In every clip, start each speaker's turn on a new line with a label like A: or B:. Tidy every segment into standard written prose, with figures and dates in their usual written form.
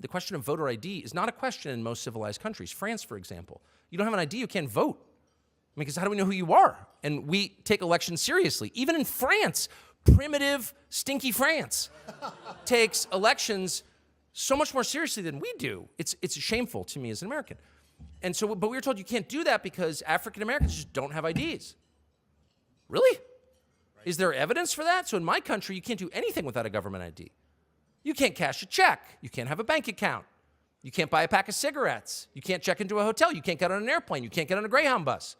A: the question of voter ID is not a question in most civilized countries. France, for example. You don't have an ID, you can't vote. I mean, because how do we know who you are? And we take elections seriously. Even in France, primitive, stinky France takes elections so much more seriously than we do. It's shameful to me as an American. And so, but we were told you can't do that because African Americans just don't have IDs. Really? Right. Is there evidence for that? So in my country, you can't do anything without a government ID. You can't cash a check. You can't have a bank account. You can't buy a pack of cigarettes. You can't check into a hotel. You can't get on an airplane. You can't get on a Greyhound bus.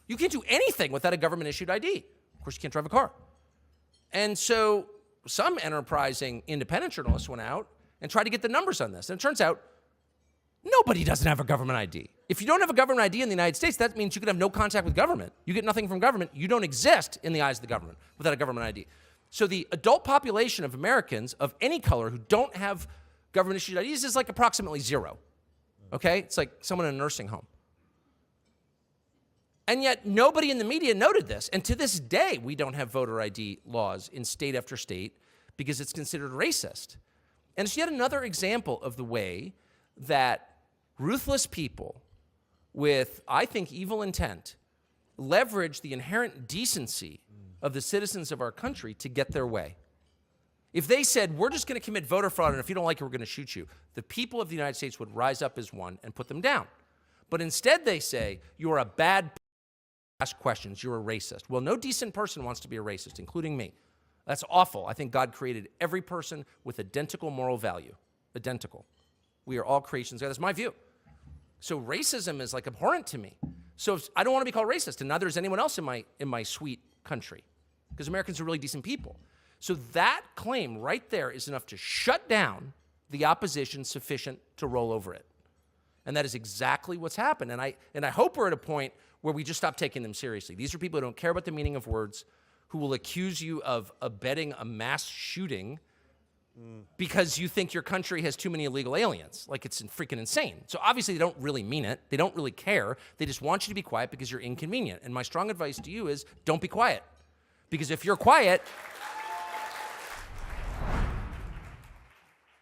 A: You can't do anything without a government-issued ID. Of course, you can't drive a car. And so some enterprising independent journalists went out and tried to get the numbers on this. And it turns out nobody doesn't have a government ID. If you don't have a government ID in the United States, that means you can have no contact with government. You get nothing from government. You don't exist in the eyes of the government without a government ID. So the adult population of Americans of any color who don't have government-issued IDs is like approximately 0. Okay? It's like someone in a nursing home. And yet nobody in the media noted this. And to this day, we don't have voter ID laws in state after state because it's considered racist. And it's yet another example of the way that ruthless people with, I think, evil intent leverage the inherent decency of the citizens of our country to get their way. If they said, we're just going to commit voter fraud, and if you don't like it, we're going to shoot you, the people of the United States would rise up as one and put them down. But instead they say, you're a bad ask questions, you're a racist. Well, no decent person wants to be a racist, including me. That's awful. I think God created every person with identical moral value. Identical. We are all creations. That's my view. So racism is like abhorrent to me. So I don't want to be called racist, and neither is anyone else in my sweet country, because Americans are really decent people. So that claim right there is enough to shut down the opposition sufficient to roll over it. And that is exactly what's happened. And I hope we're at a point where we just stop taking them seriously. These are people who don't care about the meaning of words, who will accuse you of abetting a mass shooting because you think your country has too many illegal aliens. Like, it's freaking insane. So obviously they don't really mean it. They don't really care. They just want you to be quiet because you're inconvenient. And my strong advice to you is don't be quiet. Because if you're quiet,